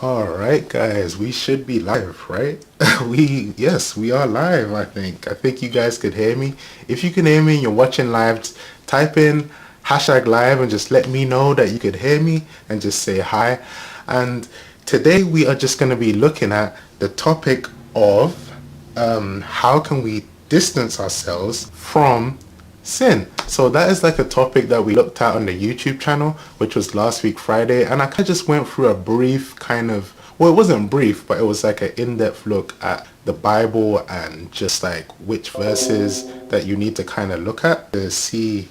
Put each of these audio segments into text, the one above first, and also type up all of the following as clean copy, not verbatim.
All right, guys, we should be live, right? Yes, we are live, I think. I think you guys could hear me. If you can hear me and you're watching live, just type in hashtag live and just let me know that you could hear me and just say hi. And today we are just going to be looking at the topic of how can we distance ourselves from sin. So that is like a topic that we looked at on the YouTube channel, which was last week Friday, and I kind of just went through a brief kind of, well, it wasn't brief, but it was like an in-depth look at the Bible and just like which verses that you need to kind of look at to see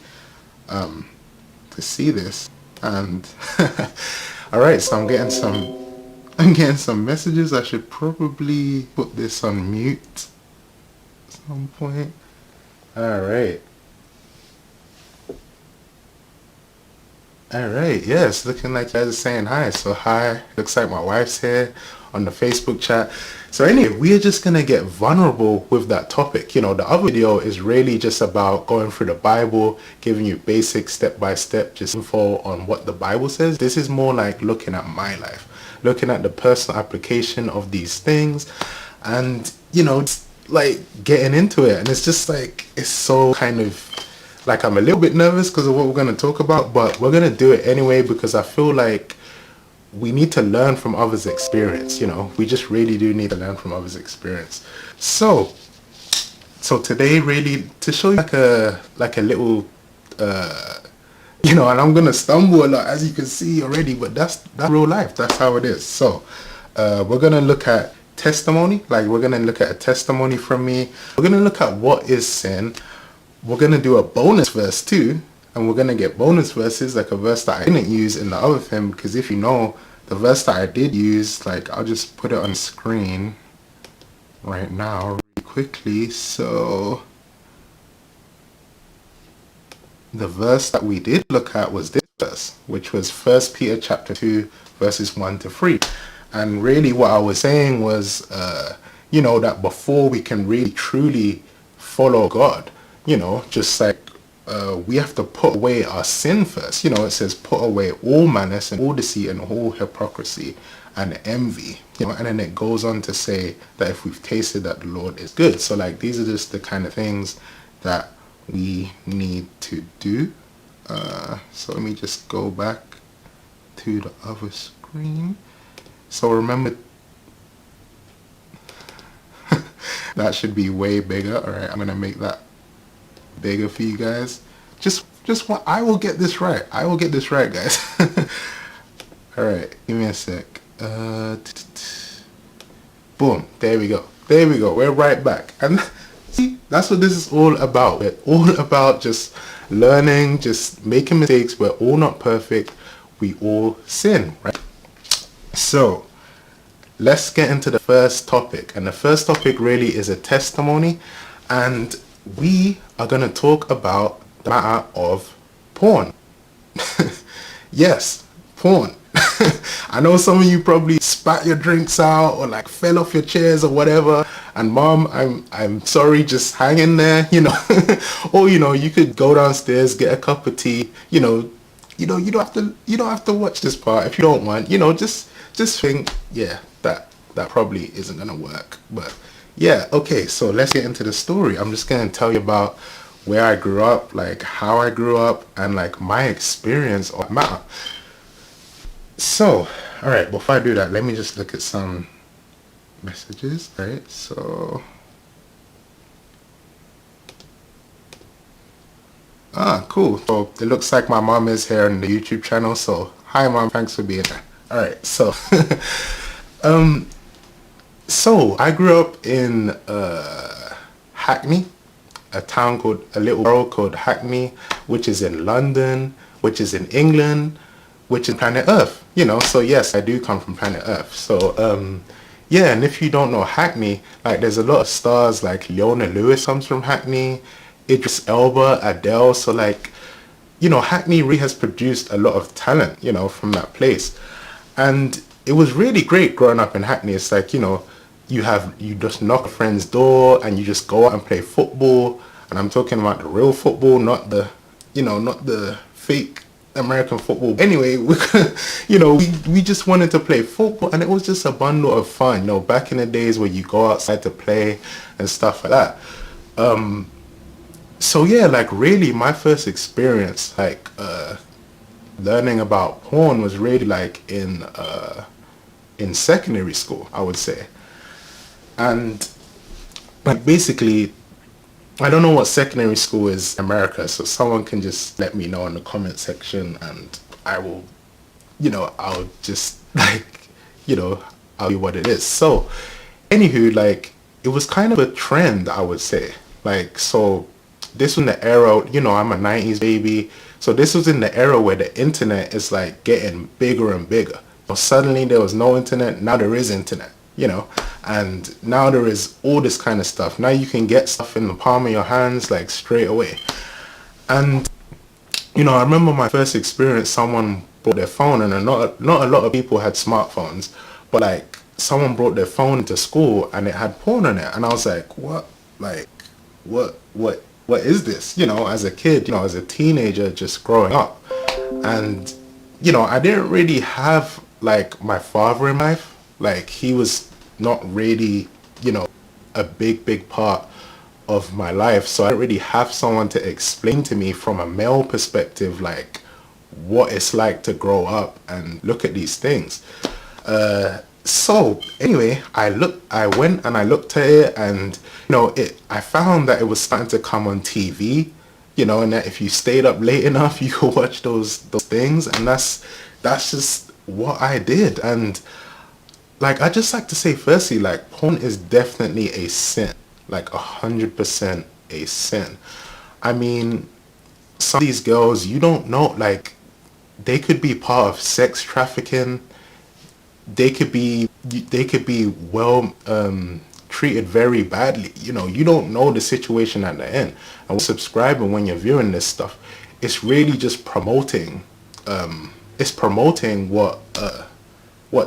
this. And all right, so I'm getting some messages. I should probably put this on mute at some point. All right. All right, yes, looking like you guys are saying hi. So hi, looks like my wife's here on the Facebook chat. So anyway, we are just going to get vulnerable with that topic. You know, the other video is really just about going through the Bible, giving you basic step-by-step just info on what the Bible says. This is more like looking at my life, looking at the personal application of these things and, you know, it's like getting into it. And it's just like, it's so kind of like I'm a little bit nervous because of what we're going to talk about, but we're going to do it anyway because I feel like we need to learn from others' experience. You know, we just really do need to learn from others' experience. So today, really, to show you like a little, you know, and I'm going to stumble a lot, as you can see already, but that's real life. That's how it is. So we're going to look at testimony. Like, we're going to look at a testimony from me. We're going to look at what is sin. We're going to do a bonus verse too, and we're going to get bonus verses, like a verse that I didn't use in the other thing, because if you know, the verse that I did use, like, I'll just put it on screen right now really quickly. So the verse that we did look at was this verse, which was 1 Peter chapter 2 verses 1 to 3. And really what I was saying was, you know, that before we can really truly follow God, you know, just like we have to put away our sin first. You know, it says put away all malice and all deceit and all hypocrisy and envy. You know, and then it goes on to say that if we've tasted that the Lord is good. So like these are just the kind of things that we need to do. So let me just go back to the other screen. So remember, that should be way bigger. All right, I'm gonna make that bigger for you guys. Just what I will get this right. I will get this right, guys. All right, give me a sec. Boom, there we go. There we go. We're right back. And see, that's what this is all about. We're all about just learning, just making mistakes. We're all not perfect. We all sin, right? So let's get into the first topic. And the first topic really is a testimony. And we are going to talk about the matter of porn. Yes, porn. I know some of you probably spat your drinks out or like fell off your chairs or whatever. And mom, I'm sorry, just hang in there, you know. Or, you know, you could go downstairs, get a cup of tea, you don't have to watch this part if you don't want, you know, just think, yeah, that probably isn't going to work. But yeah, okay, so let's get into the story. I'm just going to tell you about where I grew up, like how I grew up, and like my experience on matter. So, all right, before I do that, let me just look at some messages, right? So, cool. So it looks like my mom is here on the YouTube channel. So, hi mom, thanks for being here. All right, so, so I grew up in Hackney, a little borough called Hackney, which is in London, which is in England, which is planet Earth, you know. So yes, I do come from planet Earth. So yeah, and if you don't know Hackney, like there's a lot of stars, like Leona Lewis comes from Hackney, Idris Elba, Adele. So like, you know, Hackney really has produced a lot of talent, you know, from that place. And it was really great growing up in Hackney. It's like, you know, you just knock a friend's door and you just go out and play football. And I'm talking about the real football, not the, you know, not the fake American football. Anyway, we just wanted to play football, and it was just a bundle of fun. Back in the days where you go outside to play and stuff like that. So yeah, like really my first experience like learning about porn was really like in secondary school, I would say. And like basically, I don't know what secondary school is in America, so someone can just let me know in the comment section, and I will, I'll just like, I'll be what it is. So, anywho, like, it was kind of a trend, I would say. Like, so this was in the era, I'm a 90s baby, so this was in the era where the internet is like getting bigger and bigger. So suddenly there was no internet, now there is internet, and now there is all this kind of stuff. Now you can get stuff in the palm of your hands like straight away. And I remember my first experience, someone brought their phone, and not a lot of people had smartphones, but like someone brought their phone into school and it had porn on it, and I was like, what? Like, what is this? As a kid, as a teenager just growing up. And I didn't really have like my father in life. Like, he was not really, a big part of my life, so I don't really have someone to explain to me from a male perspective like what it's like to grow up and look at these things. So anyway, I went and I looked at it, and I found that it was starting to come on TV, and that if you stayed up late enough you could watch those things, and that's just what I did. And like, I just like to say firstly, like, porn is definitely a sin, like 100% a sin. I mean, some of these girls, you don't know, like, they could be part of sex trafficking. They could be well treated very badly. You don't know the situation at the end. And subscribing when you're viewing this stuff, it's really just promoting. It's promoting what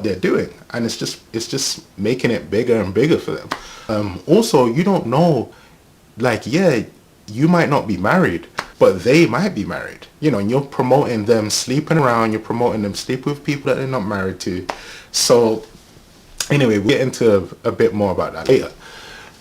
they're doing, and it's just making it bigger and bigger for them. Also, you don't know, like, yeah, you might not be married, but they might be married, and you're promoting them sleeping around, you're promoting them sleeping with people that they're not married to. So anyway, we'll get into a bit more about that later.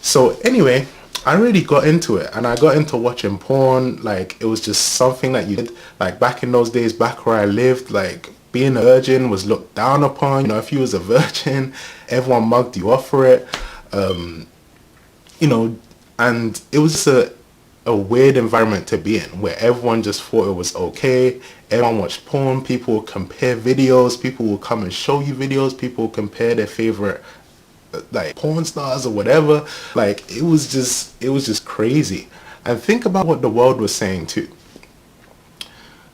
So anyway, I really got into it, and I got into watching porn. Like, it was just something that you did. Like, back in those days, back where I lived, like, being a virgin was looked down upon. If you was a virgin, everyone mugged you off for it. And it was just a weird environment to be in, where everyone just thought it was okay. Everyone watched porn. People would compare videos. People will come and show you videos. People would compare their favorite like porn stars or whatever. Like, it was just crazy. And think about what the world was saying too.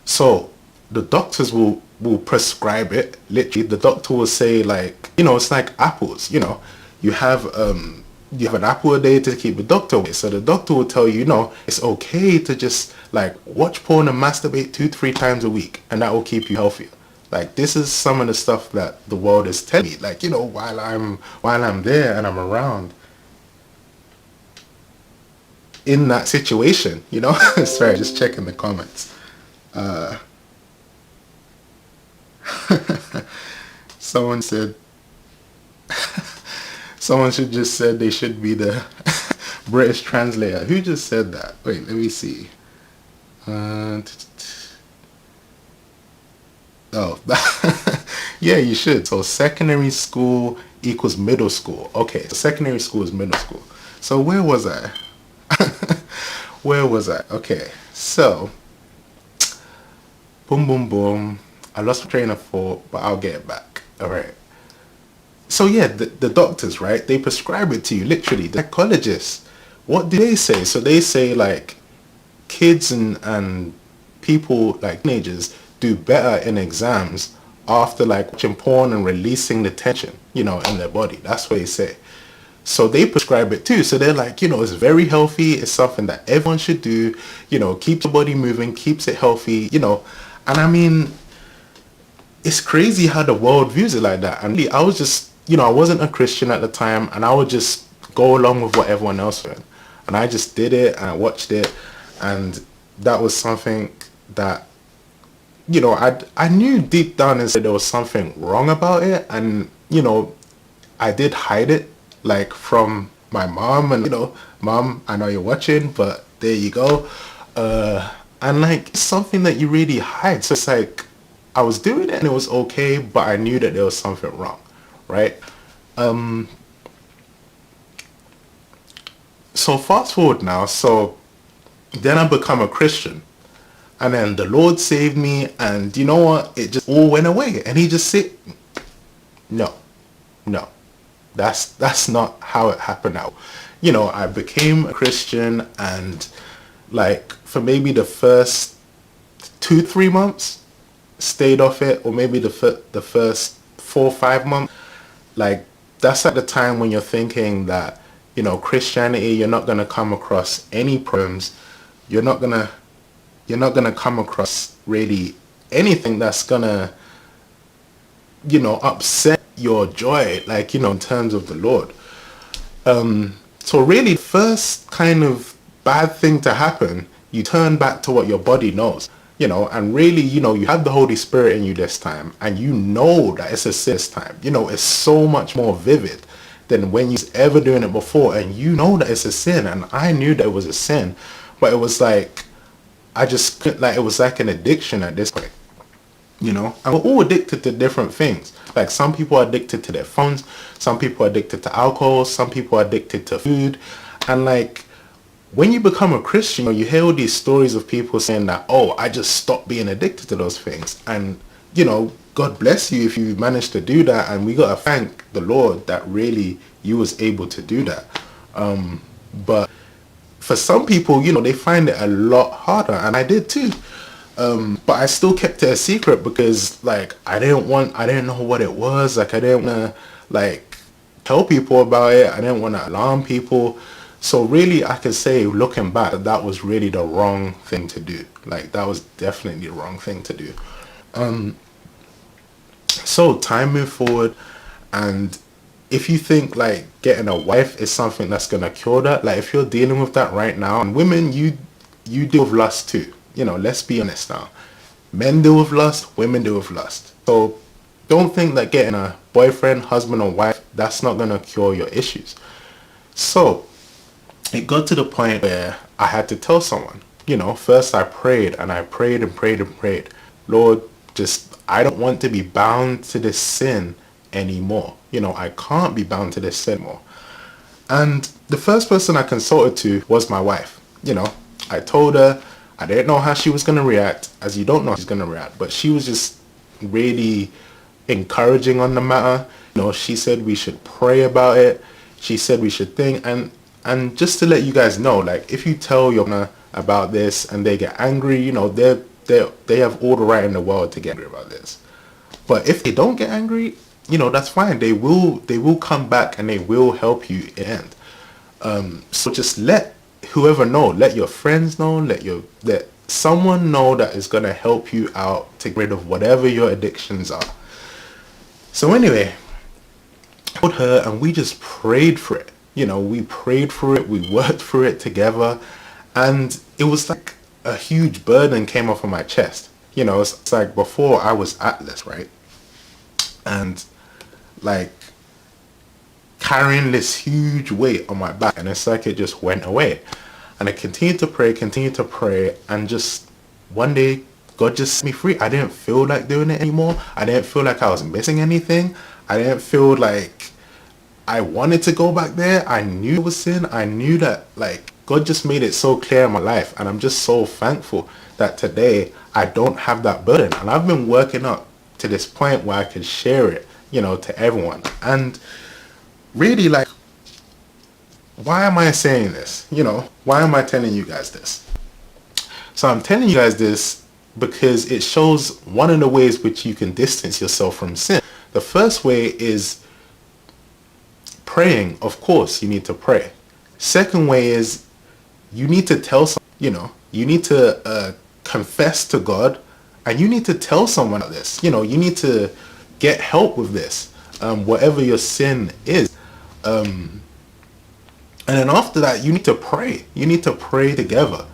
So the doctors will prescribe it. Literally, the doctor will say, like, it's like apples. You have an apple a day to keep the doctor away. So the doctor will tell you, it's okay to just like watch porn and masturbate 2-3 times a week, and that will keep you healthier. Like, this is some of the stuff that the world is telling me. Like, while I'm there and I'm around in that situation, Sorry, just checking the comments. Someone said someone should just said they should be the British translator. Who just said that? Wait, let me see. Oh, yeah, you should. So secondary school equals middle school. Okay, so secondary school is middle school. So where was I? Where was I? Okay, so boom, boom, boom. I lost my train of thought, but I'll get it back. All right. So yeah, the doctors, right? They prescribe it to you, literally. The psychologists, what do they say? So they say, like, kids and people, like teenagers, do better in exams after like watching porn and releasing the tension, in their body. That's what they say. So they prescribe it too. So they're like, it's very healthy. It's something that everyone should do. Keeps the body moving, keeps it healthy. And I mean, it's crazy how the world views it like that. And really, I was just, I wasn't a Christian at the time, and I would just go along with what everyone else did. And I just did it, and I watched it, and that was something that, I knew deep down inside there was something wrong about it, and I did hide it, like, from my mom, and mom, I know you're watching, but there you go. And like, it's something that you really hide. So it's like, I was doing it and it was okay, but I knew that there was something wrong, right? So fast forward now, so then I become a Christian. And then the Lord saved me, and you know what? It just all went away. And he just said, no, no, that's not how it happened now. I became a Christian, and like for maybe the first 2-3 months, stayed off it, or maybe the first 4-5 months. Like, that's at the time when you're thinking that, Christianity, you're not gonna come across any problems. You're not gonna come across really anything that's gonna, upset your joy, like, in terms of the Lord. So really, first kind of bad thing to happen, you turn back to what your body knows, and really, you have the Holy Spirit in you this time, and that it's a sin this time. It's so much more vivid than when you was ever doing it before, and that it's a sin, and I knew that it was a sin, but it was like, I just couldn't, like, it was like an addiction at this point. And we're all addicted to different things. Like, some people are addicted to their phones, some people are addicted to alcohol, some people are addicted to food. And like, when you become a Christian, you hear all these stories of people saying that, oh, I just stopped being addicted to those things. And, God bless you if you managed to do that. And we got to thank the Lord that really you was able to do that. But for some people, they find it a lot harder. And I did too. But I still kept it a secret because, like, I didn't know what it was. Like, I didn't want to, like, tell people about it. I didn't want to alarm people. So really, I can say, looking back, that was really the wrong thing to do. Like, that was definitely the wrong thing to do. So time moved forward, and if you think like getting a wife is something that's gonna cure that, like if you're dealing with that right now, and women, you deal with lust too. Let's be honest now. Men deal with lust, women deal with lust. So don't think that getting a boyfriend, husband, or wife, that's not gonna cure your issues. So it got to the point where I had to tell someone. First I prayed and I prayed and prayed and prayed. Lord, I don't want to be bound to this sin anymore. I can't be bound to this sin anymore. And the first person I consulted to was my wife. I told her, I didn't know how she was going to react, as you don't know how she's going to react, but she was just really encouraging on the matter. She said we should pray about it. She said we should think, and just to let you guys know, like, if you tell your partner about this and they get angry, they have all the right in the world to get angry about this. But if they don't get angry, that's fine. They will come back and they will help you in the end. So just let whoever know, let your friends know, let someone know that is going to help you out to get rid of whatever your addictions are. So anyway, I told her and we just prayed for it. We prayed for it, we worked through it together, and it was like a huge burden came off of my chest. It's like before I was Atlas, right? And like carrying this huge weight on my back, and it's like it just went away. And I continued to pray, and just one day God just set me free. I didn't feel like doing it anymore. I didn't feel like I was missing anything. I didn't feel like I wanted to go back there. I knew it was sin. I knew that, like, God just made it so clear in my life, and I'm just so thankful that today I don't have that burden, and I've been working up to this point where I can share it, to everyone. And really, like, why am I saying this? Why am I telling you guys this? So I'm telling you guys this because it shows one of the ways which you can distance yourself from sin. The first way is praying. Of course, you need to pray. Second way is you need to tell someone, you need to confess to God, and you need to tell someone about this. You need to get help with this, whatever your sin is. And then after that, you need to pray. You need to pray together.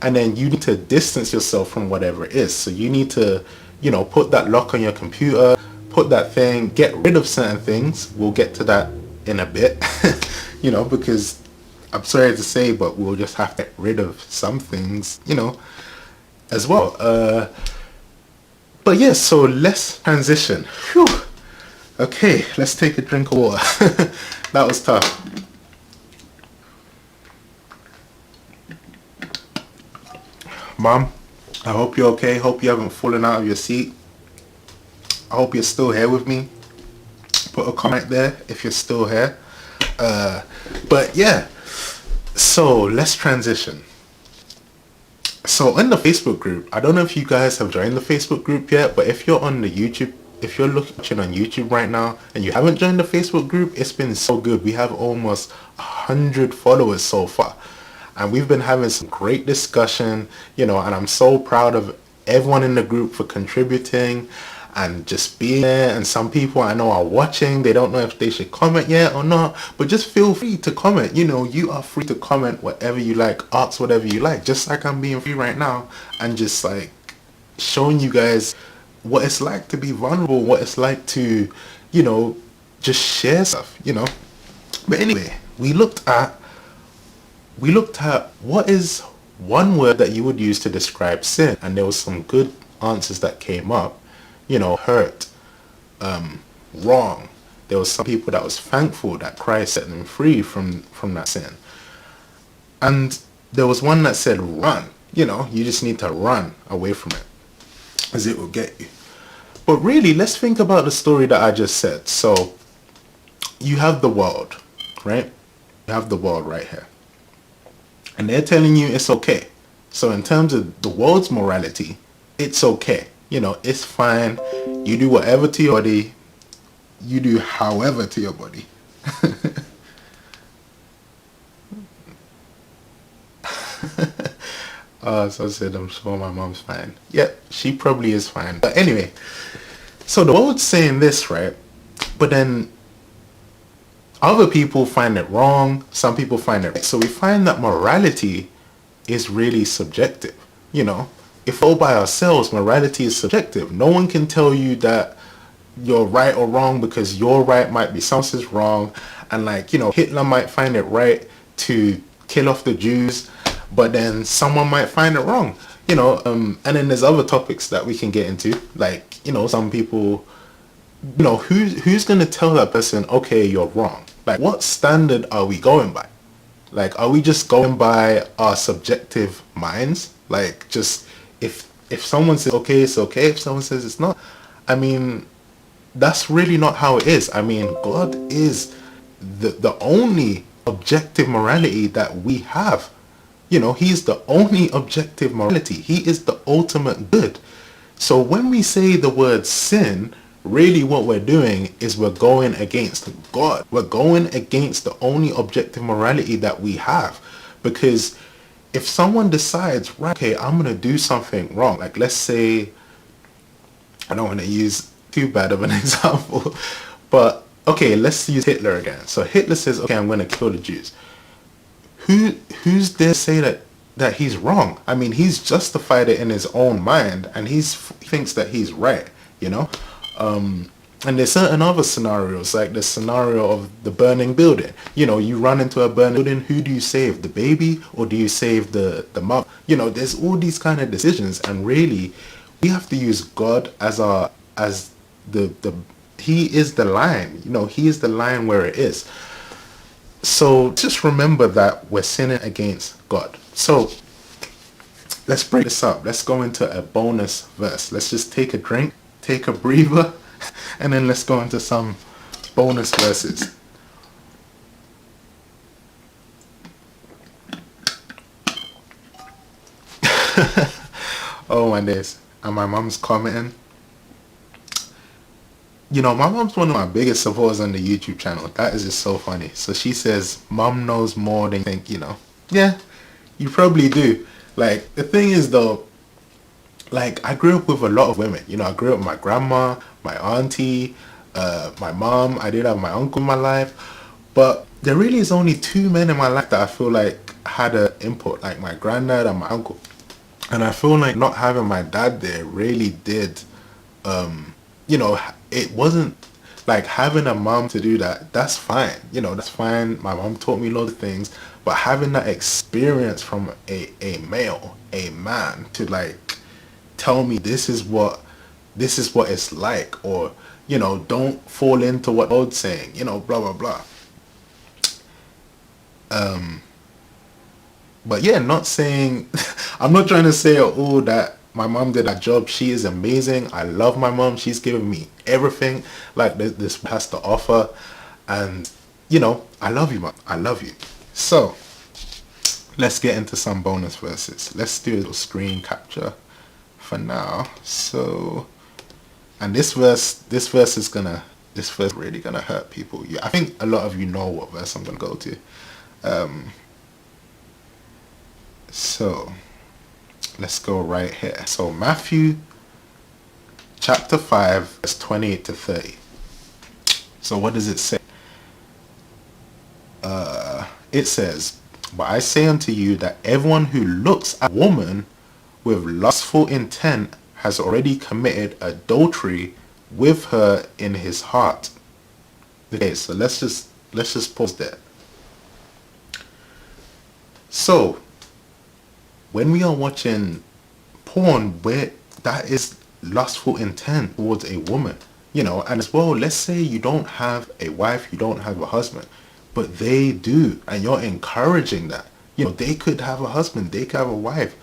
and then you need to distance yourself from whatever it is. So you need to, put that lock on your computer, put that thing, get rid of certain things. We'll get to that in a bit, because I'm sorry to say, but we'll just have to get rid of some things, as well. But yeah, so let's transition. Whew. Okay, let's take a drink of water. That was tough. Mom, I hope you're okay. Hope you haven't fallen out of your seat. I hope you're still here with me. Put a comment there if you're still here. But yeah, so let's transition. So in the Facebook group, I don't know if you guys have joined the Facebook group yet, but if you're on the YouTube, if you're watching on YouTube right now and you haven't joined the Facebook group, it's been so good. We have almost 100 followers so far. And we've been having some great discussion, and I'm so proud of everyone in the group for contributing and just being there. And some people I know are watching, they don't know if they should comment yet or not, but just feel free to comment. You are free to comment whatever you like, ask whatever you like, just like I'm being free right now, and just like showing you guys what it's like to be vulnerable, what it's like to, just share stuff, But anyway, we looked at what is one word that you would use to describe sin, and there was some good answers that came up. Hurt, wrong. There was some people that was thankful that Christ set them free from that sin. And there was one that said run. You just need to run away from it, as it will get you. But really, let's think about the story that I just said. So you have the world, right? You have the world right here. And they're telling you it's okay. So in terms of the world's morality, it's okay. It's fine. You do whatever to your body. You do however to your body. So I said, I'm sure my mom's fine. Yeah, she probably is fine. But anyway, so the world's saying this, right? But then other people find it wrong. Some people find it right. So we find that morality is really subjective. If all by ourselves, morality is subjective. No one can tell you that you're right or wrong, because your right might be someone else's wrong. And Hitler might find it right to kill off the Jews, but then someone might find it wrong. And then there's other topics that we can get into, some people, who's going to tell that person, okay, you're wrong? What standard are we going by? Are we just going by our subjective minds? Just if someone says okay, it's okay. If someone says it's not, that's really not how it is. God is the only objective morality that we have. He's the only objective morality. He is the ultimate good. So when we say the word sin, really what we're doing is we're going against God. We're going against the only objective morality that we have. Because if someone decides, right, okay, I'm going to do something wrong, let's say, I don't want to use too bad of an example, but okay, let's use Hitler again. So Hitler says, okay, I'm going to kill the Jews. Who's there to say that he's wrong? He's justified it in his own mind, and he thinks that he's right, And there's certain other scenarios, like the scenario of the burning building. You run into a burning building, who do you save? The baby, or do you save the mother? There's all these kind of decisions, and really, we have to use God as he is the line. He is the line where it is. So just remember that we're sinning against God. So let's break this up. Let's go into a bonus verse. Let's just take a drink, take a breather, and then let's go into some bonus verses. Oh my days. And my mom's commenting. My mom's one of my biggest supporters on the YouTube channel. That is just so funny. So she says, Mom knows more than you think, Yeah, you probably do. The thing is though, I grew up with a lot of women. I grew up with my grandma, my auntie, my mom. I did have my uncle in my life. But there really is only two men in my life that I feel like had an input, my granddad and my uncle. And I feel like not having my dad there really did, you know, it wasn't like having a mom to do that. That's fine. You know, that's fine. My mom taught me loads of things, but having that experience from a male, a man to like tell me this is what it's like, or, you know, don't fall into what God's saying, you know, blah, blah, blah. But yeah, not saying, I'm not trying to say at all that my mom did that job. She is amazing. I love my mom. She's given me everything like this has to offer. And, you know, I love you, mom. I love you. So, let's get into some bonus verses. Let's do a little screen capture for now. So, and this verse this verse really gonna hurt people. Yeah, I think a lot of you know what verse I'm gonna go to. So let's go right here. So Matthew chapter 5 verse 28 to 30. So what does it say? It says, but I say unto you that everyone who looks at a woman with lustful intent has already committed adultery with her in his heart. Okay, so let's just pause there. So when we are watching porn, where that is lustful intent towards a woman, you know, and as well, let's say you don't have a wife, you don't have a husband, but they do, and you're encouraging that. You know, they could have a husband, they could have a wife,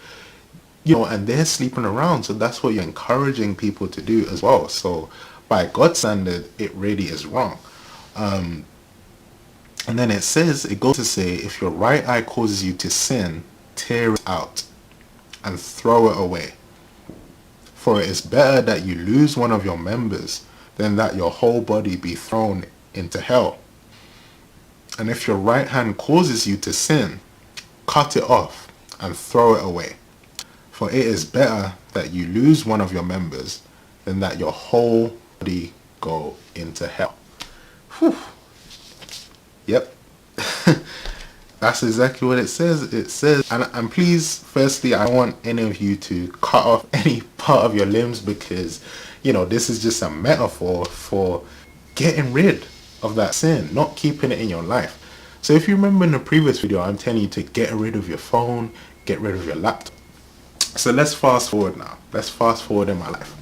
you know, and they're sleeping around, so that's what you're encouraging people to do as well. So by God's standard, it really is wrong. And then it goes to say, if your right eye causes you to sin, tear it out and throw it away. For it is better that you lose one of your members than that your whole body be thrown into hell. And if your right hand causes you to sin, cut it off and throw it away. For it is better that you lose one of your members than that your whole body go into hell. Whew. Yep. That's exactly what it says. It says, and please, firstly, I don't want any of you to cut off any part of your limbs, because, you know, this is just a metaphor for getting rid of that sin, not keeping it in your life. So if you remember in the previous video, I'm telling you to get rid of your phone, get rid of your laptop. So let's fast forward now. Let's fast forward in my life.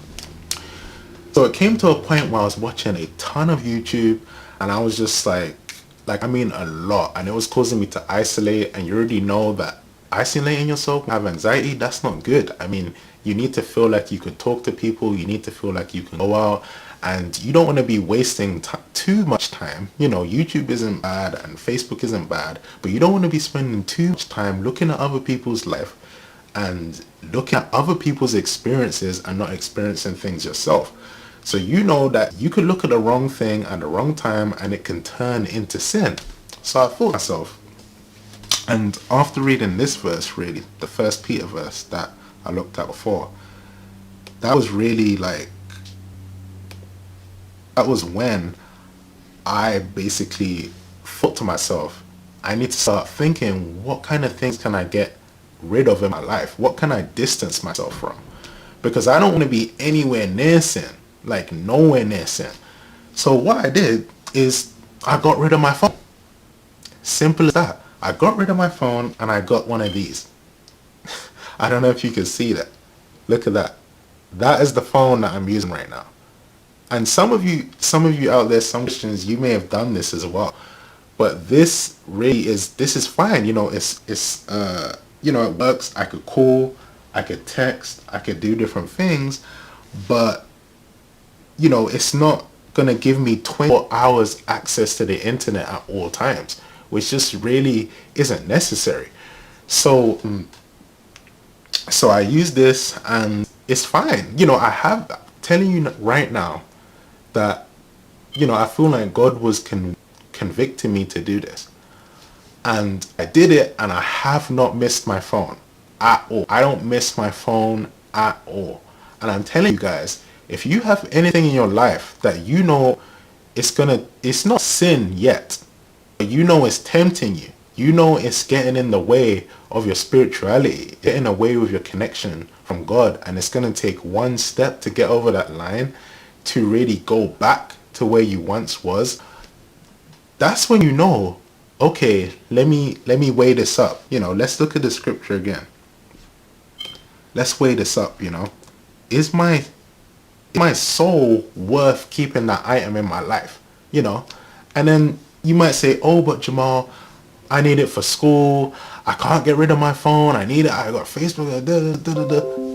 So it came to a point where I was watching a ton of YouTube, and I was just like I mean a lot, and it was causing me to isolate. And you already know that isolating yourself, have anxiety, that's not good. I mean, you need to feel like you can talk to people, you need to feel like you can go out, and you don't want to be wasting too much time. You know, YouTube isn't bad and Facebook isn't bad, but you don't want to be spending too much time looking at other people's life and looking at other people's experiences and not experiencing things yourself. So you know that you could look at the wrong thing at the wrong time and it can turn into sin. So I thought to myself, and after reading this verse, really, the first Peter verse that I looked at before, that was really like, that was when I basically thought to myself, I need to start thinking, what kind of things can I get rid of in my life? What can I distance myself from? Because I don't want to be anywhere near sin. Like nowhere near sin. So what I did is I got rid of my phone. Simple as that. I got rid of my phone and I got one of these. I don't know if you can see that. Look at that. That is the phone that I'm using right now. And some of you out there, some Christians, you may have done this as well. But this really is, this is fine. You know, it's you know, it works. I could call, I could text, I could do different things, but you know, it's not going to give me 24 hours access to the internet at all times, which just really isn't necessary. So I use this and it's fine. You know, telling you right now that, you know, I feel like God was convicting me to do this. And I did it, and I have not missed my phone at all. I don't miss my phone at all. And I'm telling you guys, if you have anything in your life that you know it's not sin yet, but you know it's tempting you, you know it's getting in the way of your spirituality, getting away with your connection from God, and it's going to take one step to get over that line to really go back to where you once was. That's when you know, okay, let me weigh this up. Let's look at the scripture again. Let's weigh this up. Is my soul worth keeping that item in my life? And then you might say, oh, but Jamal, I need it for school. I can't get rid of my phone. I need it. I got Facebook.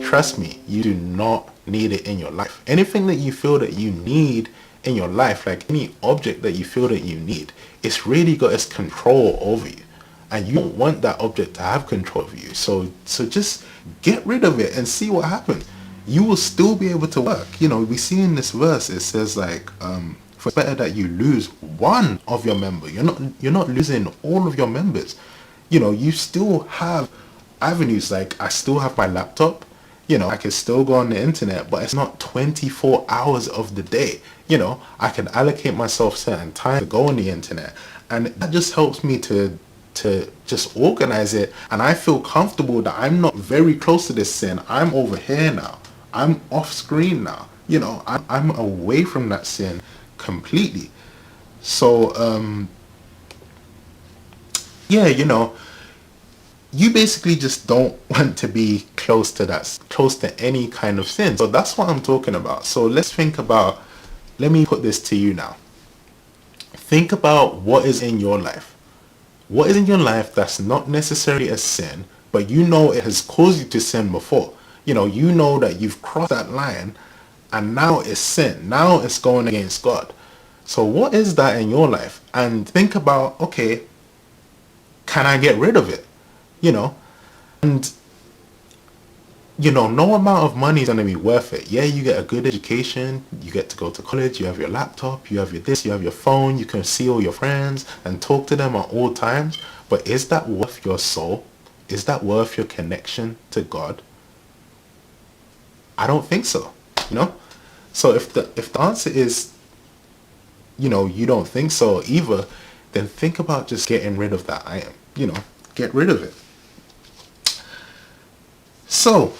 Trust me, you do not need it in your life. Anything that you feel that you need in your life, like any object that you feel that you need, it's really got its control over you. And you don't want that object to have control over you. So just get rid of it and see what happens. You will still be able to work. We see in this verse, it says like, for it's better that you lose one of your members. You're not losing all of your members. You still have avenues. Like, I still have my laptop. I can still go on the internet, but it's not 24 hours of the day. I can allocate myself certain time to go on the internet, and that just helps me to just organize it. And I feel comfortable that I'm not very close to this sin. I'm over here now. I'm off screen now. I'm away from that sin completely. So yeah, you basically just don't want to be close to any kind of sin. So that's what I'm talking about. So let me put this to you now. Think about what is in your life. What is in your life that's not necessarily a sin, but it has caused you to sin before. You know that you've crossed that line, and now it's sin. Now it's going against God. So what is that in your life? And think about, okay, can I get rid of it? And no amount of money is going to be worth it. Yeah, you get a good education, you get to go to college, you have your laptop, you have your this, you have your phone, you can see all your friends and talk to them at all times. But is that worth your soul? Is that worth your connection to God? I don't think so. So if the answer is, you don't think so either, then think about just getting rid of that item. Get rid of it. So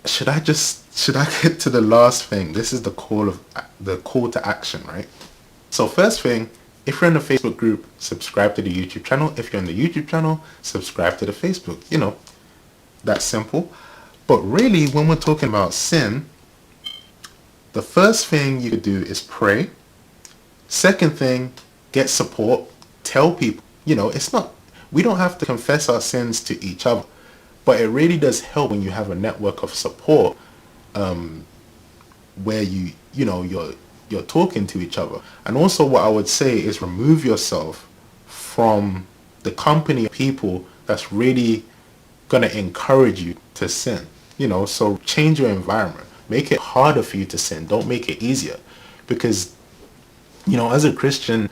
should I get to the last thing? This is the call to action, right? So first thing, if you're in the Facebook group, subscribe to the YouTube channel. If you're in the YouTube channel, subscribe to the Facebook. That's simple. But really, when we're talking about sin, the first thing you could do is pray. Second thing, get support. Tell people. We don't have to confess our sins to each other, but it really does help when you have a network of support, where you're talking to each other. And also, what I would say is remove yourself from the company of people that's really gonna encourage you to sin. So change your environment. Make it harder for you to sin. Don't make it easier. Because, as a Christian,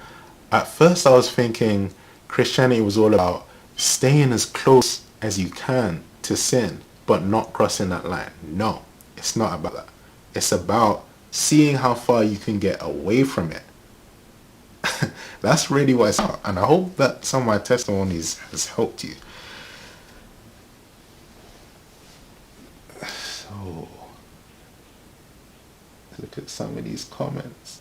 at first I was thinking Christianity was all about staying as close as you can to sin, but not crossing that line. No, it's not about that. It's about seeing how far you can get away from it. That's really what it's about. And I hope that some of my testimonies has helped you. So, look at some of these comments.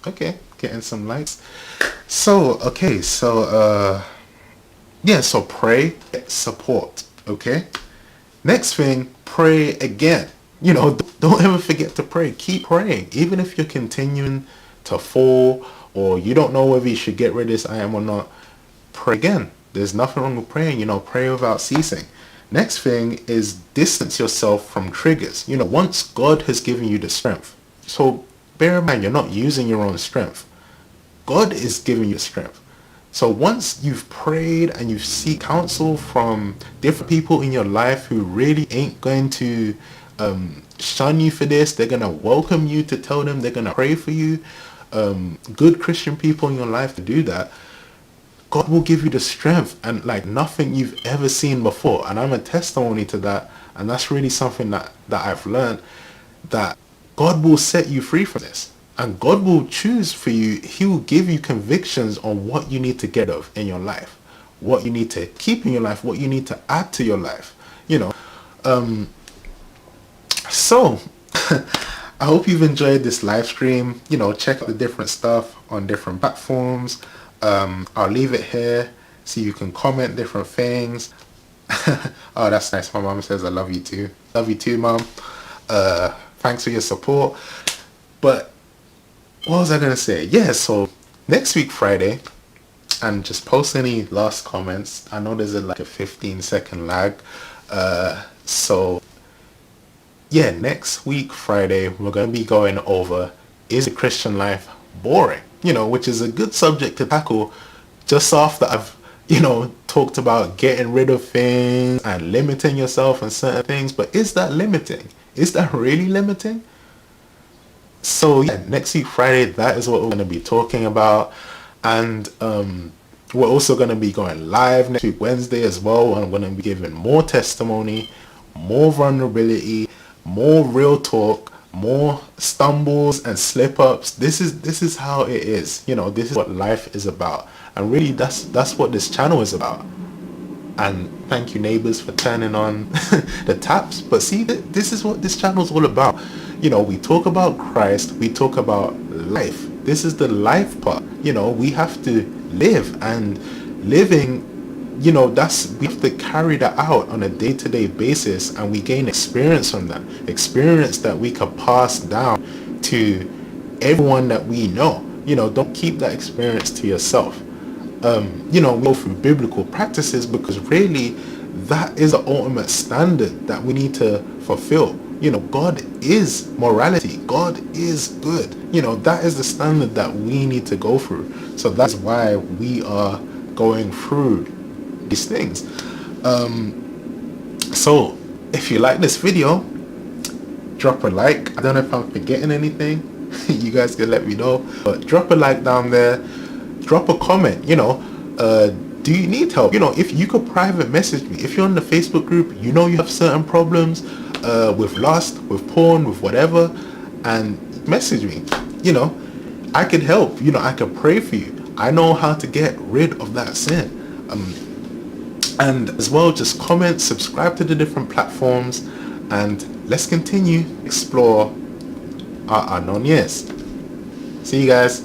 Okay, getting some likes. So, okay, so, yeah, so pray, get support, okay? Next thing, pray again. Don't ever forget to pray. Keep praying. Even if you're continuing to fall, or you don't know whether you should get rid of this item or not, pray again. There's nothing wrong with praying, pray without ceasing. Next thing is distance yourself from triggers. Once God has given you the strength. So bear in mind, you're not using your own strength. God is giving you strength. So once you've prayed and you seek counsel from different people in your life who really ain't going to shun you for this, they're going to welcome you to tell them, they're going to pray for you, good Christian people in your life to do that, God will give you the strength and like nothing you've ever seen before. And I'm a testimony to that. And that's really something that I've learned, that God will set you free from this. And God will choose for you. He will give you convictions on what you need to get of in your life, what you need to keep in your life, what you need to add to your life, you know. So I hope you've enjoyed this live stream. You know, check out the different stuff on different platforms. I'll leave it here so you can comment different things. Oh, that's nice. My mom says I love you too. Love you too, mom. Thanks for your support. But what was I gonna say? Yeah, so next week Friday, and just post any last comments. I know there's like a 15-second lag. So yeah, next week Friday we're gonna be going over, is the Christian life boring? You know, which is a good subject to tackle just after I've, you know, talked about getting rid of things and limiting yourself and certain things. But is that limiting? Is that really limiting? So yeah, next week Friday, that is what we're going to be talking about. And we're also going to be going live next week Wednesday as well. I'm going to be giving more testimony, more vulnerability, more real talk, more stumbles and slip ups. This is how it is. You know, this is what life is about. And really that's what this channel is about. And thank you, neighbors, for turning on the taps. But see, this is what this channel is all about. You know, we talk about Christ, we talk about life. This is the life part. You know, we have to live, and living, you know, we have to carry that out on a day-to-day basis, and we gain experience from that. Experience that we can pass down to everyone that we know. You know, don't keep that experience to yourself. You know, we go through biblical practices because really that is the ultimate standard that we need to fulfill. You know, God is morality. God is good. You know, that is the standard that we need to go through. So that's why we are going through these things. So if you like this video, drop a like. I don't know if I'm forgetting anything. You guys can let me know. But drop a like down there. Drop a comment, you know. Do you need help? You know, if you could private message me. If you're in the Facebook group, you know you have certain problems with lust, with porn, with whatever, and message me. You know, I could help. You know, I could pray for you. I know how to get rid of that sin. And as well, just comment, subscribe to the different platforms, and let's continue explore our unknown years. See you guys.